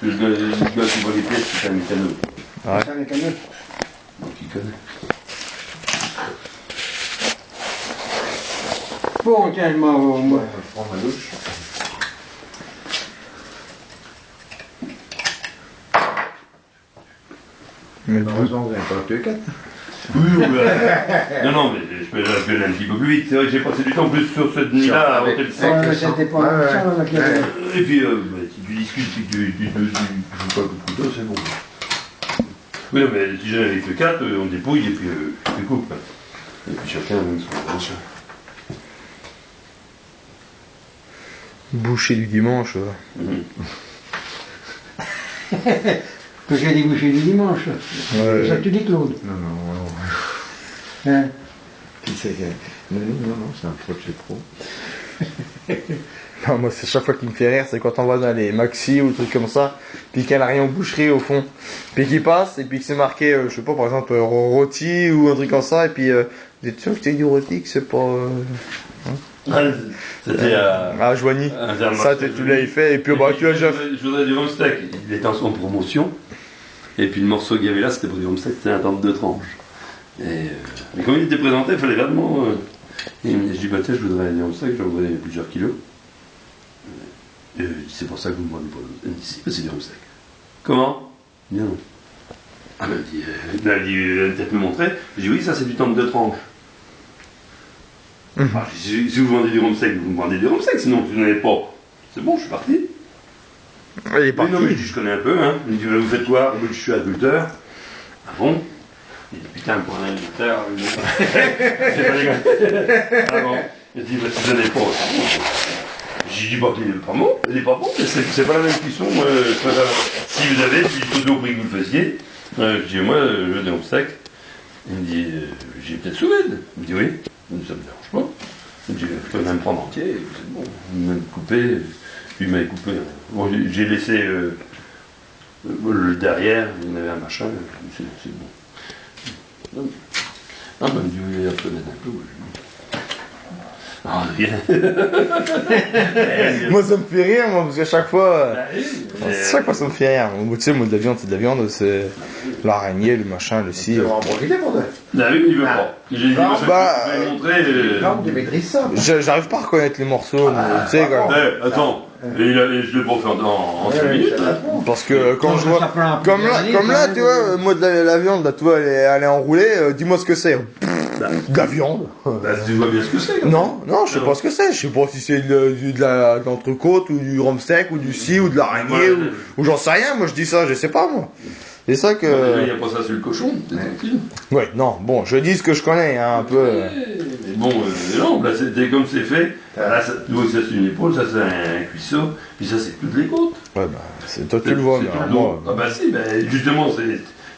Le gars qui voit les pièces, c'est un mécano. Ouais. C'est un mécano. Donc il connaît. Bon, tiens, moi. Je prends ma douche. Mais Heureusement, vous n'avez pas que 4. Oui, non, non, mais je peux aller un petit peu plus vite. C'est vrai que j'ai passé du temps plus sur cette nuit-là à hôtel sec. Ouais, mais c'était pas ça, là, qu'il y avait. Et puis, si tu discutes, si tu joues pas le coup de couteau, c'est bon. Oui, non, mais si j'en avais que 4, on dépouille et puis tu coupes. Et puis chacun amène son ranch. boucher du dimanche. Que j'ai débouché du dimanche. Ouais. Ça te dit, Claude? Non, non, Hein? qui c'est que... Non, c'est un pro de chez pro. Non, moi, c'est chaque fois qui me fait rire, c'est quand on va dans les maxi ou des trucs comme ça, puis qu'il n'y a rien aux boucheries au fond, puis qu'il passe, et puis que c'est marqué, je sais pas, par exemple, rôti ou un truc comme ça, et puis, vous êtes sûr que c'est du rôti, que c'est pas... C'était Ah, Joigny. Ça, tu l'avais fait, et puis, bah, tu as déjà fait. Je voudrais du rumsteak. Il était en promotion. Et puis le morceau qu'il y avait là, c'était pour du rumsteak, c'était un tente de tranche. Mais comme il était présenté, il fallait vraiment. Et il me dit, je dis, bah tiens, je voudrais du rumsteak, j'en voudrais plusieurs kilos. Et il dit, c'est pour ça que vous me demandez pas. Il me dit, si, c'est du rumsteak. Comment? Il dit, non. Ah ben, il dit, peut-être me montrer. Je dis, oui, ça c'est du tente de tranche. Ah, si vous vendez du rumsteak, vous me vendez du rumsteak, sinon vous n'en avez pas. C'est bon, je suis parti. Il est parti. Non, mais je connais un peu, hein. Il me dit, vous faites quoi? Je suis agriculteur. Ah bon? Il dit, putain, pour un agriculteur, c'est pas légal. Ah bon? Il dit, bah, si vous n'en avez pas, c'est bon. J'ai dit, bah, il est pas bon, il est pas bon, mais c'est pas la même cuisson. Si vous avez, puis il faut au prix que vous le faisiez. Je dis, moi, je veux des rumsteak. Il me dit, j'ai peut-être sous-vide. Il me dit, oui. Ça me dérange pas. Je peux même prendre entier, c'est bon. Il m'a coupé, puis il m'avait coupé. Bon, j'ai laissé le derrière, il y avait un machin, c'est bon. Ah ben, Dieu, il a reconnaître un peu. Ah, rien. Moi, ça me fait rire, moi, parce qu'à chaque fois, chaque fois, ça me fait rire. Moi, tu sais, moi, de la viande, c'est de la viande, c'est l'araignée, le machin, le ci. Tu vas en profiter pour toi. Ah oui, il veut pas. J'ai dit, Bah, je vais montrer. Non, tu maîtrises ça. J'arrive pas à reconnaître les morceaux, tu sais, quand Attends, et je l'ai pas fait en 5 minutes. parce que quand je vois, Ça prend un peu comme d'années, là, quand tu même. vois, moi, de la viande, là, tu vois, elle est enroulée, dis-moi ce que c'est. De la viande. Bah, tu vois bien ce que c'est. Non, je sais pas ce que c'est. Je sais pas si c'est de l'entrecôte ou du rumsteak ou du ci ou de l'araignée ou j'en sais rien. Moi, je dis ça, je sais pas, moi. C'est ça que. Il n'y a pas ça sur le cochon, t'es tranquille. Ouais, non, bon, je dis ce que je connais, hein, un peu. Mais bon, non, là, c'était comme c'est fait. Là, tu vois, ça c'est une épaule, ça c'est un cuisseau, puis ça c'est toutes les côtes. Ouais, bah, c'est toi, tu le vois, C'est mais tout alors, le dos. moi. Ah bah si, bah, justement,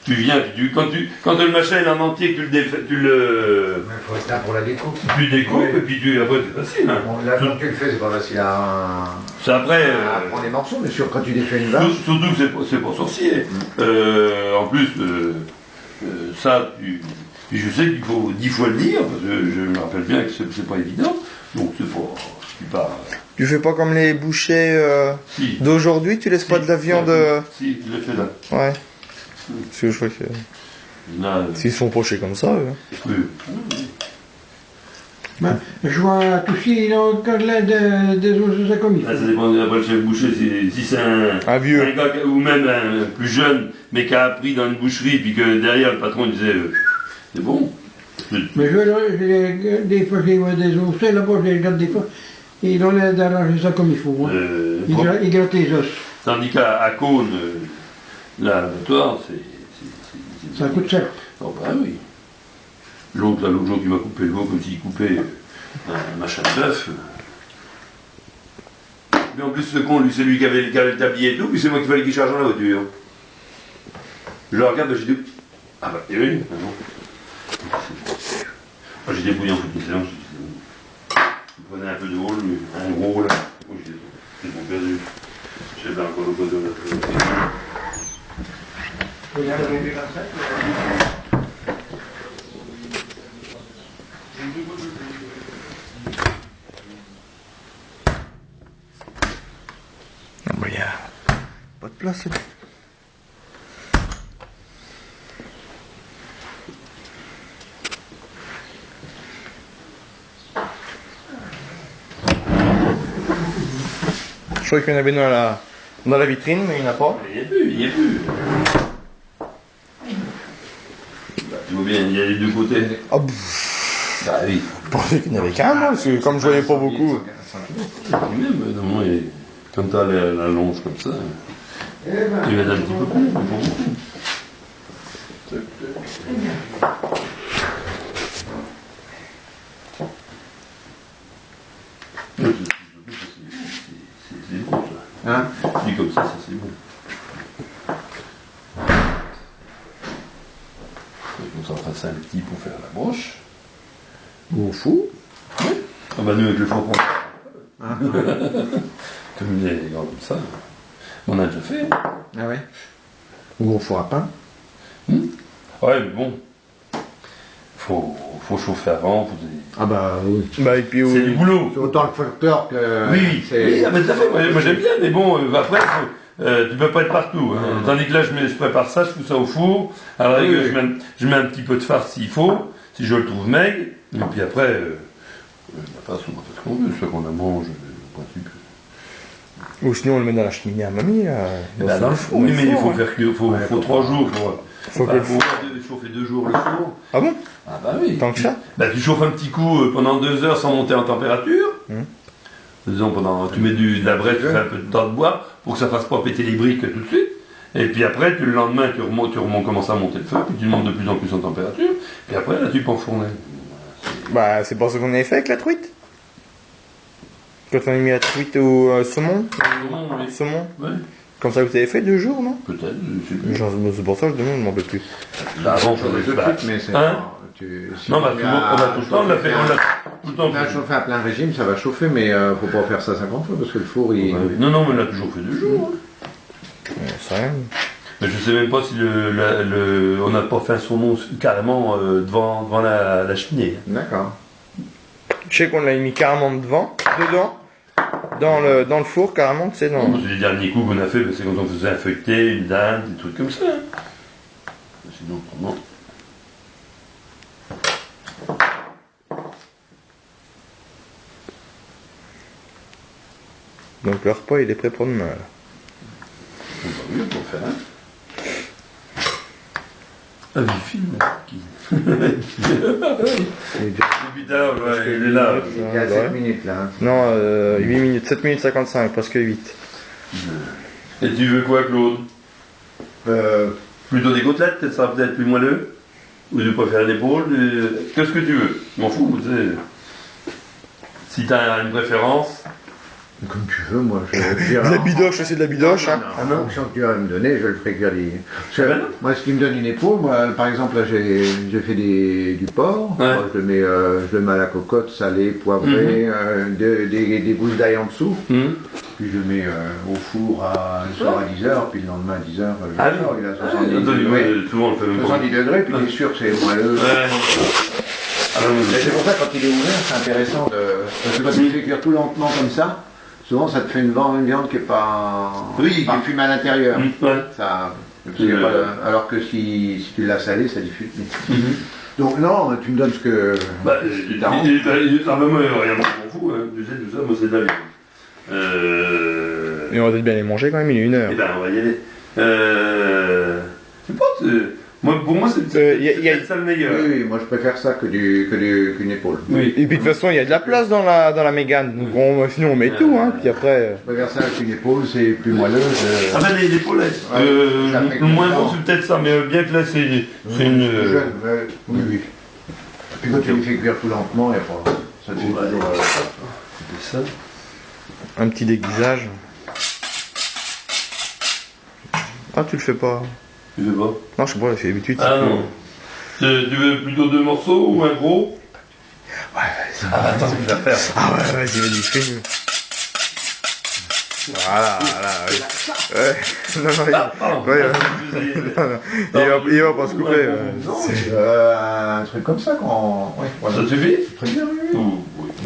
tu viens, quand le machin est en entier, que tu le Il faut être là pour la découpe. tu découpes, et puis après c'est facile. Hein. Bon, là, quand tu le fais, c'est pas facile à C'est après. prendre des morceaux, mais sûr, quand tu défais une vache. Surtout que c'est pas sorcier. En plus, ça, je sais qu'il faut 10 fois le dire, parce que je me rappelle bien que c'est pas évident. Donc c'est pas. Je suis pas. Tu fais pas comme les bouchers Si. d'aujourd'hui, tu laisses pas de la viande. Si, je l'ai fait là. Ouais. Parce que je crois que. Là, S'ils sont pochés comme ça, eux. oui. Ben, je vois tout ce qui est encore là des os de comme il Là, ça faut. dépend après le chef boucher, si c'est Un vieux. un gars ou même un plus jeune, mais qui a appris dans une boucherie, puis que derrière le patron disait c'est bon. Mais des fois, je vois des os, c'est là-bas, je les regarde des fois, et ils ont l'air d'arranger ça comme il faut. Hein. Ils grattent les os. Tandis qu'à Cône, l'abattoir, Ça coûte cher. Oh bah oui. L'autre jour qui m'a coupé le veau comme s'il coupait un machin de bœuf. Mais en plus ce con, lui, c'est lui qui avait le tablier et tout, puis c'est moi qui fallait qu'il charge dans la voiture. Je le regarde, j'ai dit. Ah bah et oui, ah non. Moi j'ai débrouillé en toute séance, j'ai dit je prenais un peu de haut, un gros là. Moi j'ai dit c'est bon perdu. J'ai pas encore l'occasion de le faire. Ah, bah, y a pas de place. Je croyais qu'il y en avait dans la vitrine, mais il n'y en a pas. Il n'y a plus, il n'y a plus. Bah, tu vois bien, il y a les deux côtés. Ah, Ah oui. je pensais qu'il n'y en avait qu'un, moi, parce que comme je voyais pas beaucoup. Et même, non, quand tu as la longe comme ça, tu vas un petit peu plus, mais pas beaucoup. C'est bon ça. Hein? Dit comme ça c'est bon. Comme ça on fera ça un petit pour faire la broche. Au fou? Ah bah nous avec le four comme il est grand comme ça. On a déjà fait. Ah ouais? Ou au four à pain? Ouais mais bon. Faut chauffer avant. Ah bah oui. Bah, et puis, C'est du boulot. C'est autant le facteur que... Oui, oui, ah bah, tout à fait. Moi j'aime bien, mais bon, après, tu peux pas être partout. Hein. Tandis que là, je prépare ça, je fous ça au four. Alors, Oui. je mets un petit peu de farce s'il faut, si je le trouve maigre. Et puis après, on fait ce qu'on veut, soit qu'on la mange, en principe. ou sinon, on le met dans la cheminée à mamie, là. Dans le four. Oui, mais il faut faire que, faut 3 jours pour. Faut que le four. Chauffer 2 jours le four. Ah bon? Ah bah oui. Tant que ça? Bah tu chauffes un petit coup pendant 2 heures sans monter en température. Disons tu mets de la braise, tu fais un peu de temps de bois pour que ça fasse pas péter les briques tout de suite. Et puis après, le lendemain, tu commences à monter le feu, puis tu montes de plus en plus en température. Puis après, là, tu peux enfourner. Bah, c'est pas ce qu'on avait fait avec la truite. Quand on a mis la truite au saumon. Oui. Saumon. Ouais, Comme ça, vous avez fait 2 jours, non? peut-être, je sais plus. C'est pour ça que je demande, je m'en peux plus. Bah, avant, Chauffer tout de suite, mais c'est... Hein? Si Non, bah, tu on a tout le temps, on l'a fait, on l'a tout le temps. On a chauffé à plein régime, ça va chauffer, mais faut pas faire ça 50 fois parce que le four il. Non, non, mais on l'a toujours fait 2 jours. Hein. C'est rien. Mais je sais même pas si on n'a pas fait un saumon carrément devant la cheminée. D'accord. Je sais qu'on l'a mis carrément dedans, dans le four, carrément, tu sais, dans... C'est les derniers coups qu'on a fait, c'est quand on faisait un feuilleté, une dinde, des trucs comme ça. Hein. Sinon, autrement. Donc le repas, il est prêt pour demain, là. On va mieux pour faire un. Ah, du film. Putain, ouais, il est là. Il y a 7 minutes là. Hein. Non, 8 minutes, 7 minutes 55, presque 8. Et tu veux quoi, Claude? Plutôt des côtelettes, ça sera peut-être plus moelleux. Ou tu préfères l'épaule. Qu'est-ce que tu veux? Je m'en fous, tu sais. Si t'as une préférence. Comme tu veux, moi je vais dire. De la bidoche, c'est de la bidoche, hein. En fonction que tu vas me donner, je le ferai cuire des. Ben non. Moi, ce qui me donne une épaule, moi, par exemple, là, j'ai fait du porc. Ouais. Moi, je le mets à la cocotte, salé, poivré, des gousses d'ail en dessous. Puis je le mets au four le soir à 10h, puis le lendemain à 10h, je Ah le sors, il a 70 oui, degrés. souvent on le fait même pas. 70 degrés, puis c'est sûr que c'est moelleux. Ouais. Et c'est pour ça, quand il est ouvert, c'est intéressant de. Parce que quand tu le fais cuire tout lentement comme ça, souvent ça te fait une viande qui est pas. Oui, pas fumée à l'intérieur. Ouais. Ça, parce qu'il y a pas de- alors que si tu l'as salé, ça diffuse. Donc non, tu me donnes ce que. Bah, tu t'arranges. moi, rien, je m'en fous, hein. Tu sais, tout ça, moi c'est de la viande. Et on va peut-être bien les manger quand même, il est 1h. Eh ben, on va y aller. Je sais pas, pour moi, c'est peut-être ça le meilleur. Oui, moi je préfère ça qu'une épaule. Oui. Et puis de toute façon, il y a de la place dans la mégane. Donc sinon on met tout, hein. Puis après... Je préfère ça qu'une épaule, c'est plus moelleux. Ah ben, les épaulettes. ça fait Le moins bon, longtemps. c'est peut-être ça, mais bien que là, c'est une. Jeune, ouais. Oui, oui. Puis quand tu le fais cuire tout lentement, il n'y a pas. Ça te fait Ouais. toujours. C'est ça. Un petit déguisage. Ah, tu le fais pas? Tu veux pas? Non, je sais pas, c'est d'habitude. Ah non. Tu veux plutôt 2 morceaux ou un gros? Ouais, vas-y. Ah, attends, je vais faire. Ah ouais, vas-y, vas-y, fais-le. Voilà, ouais. Ouais. Non, non, Pardon. ouais, il va pas se couper. Non, un truc comme ça quand. Ouais, voilà. Ça te suffit? Très bien, oui, oui. Ouh, oui.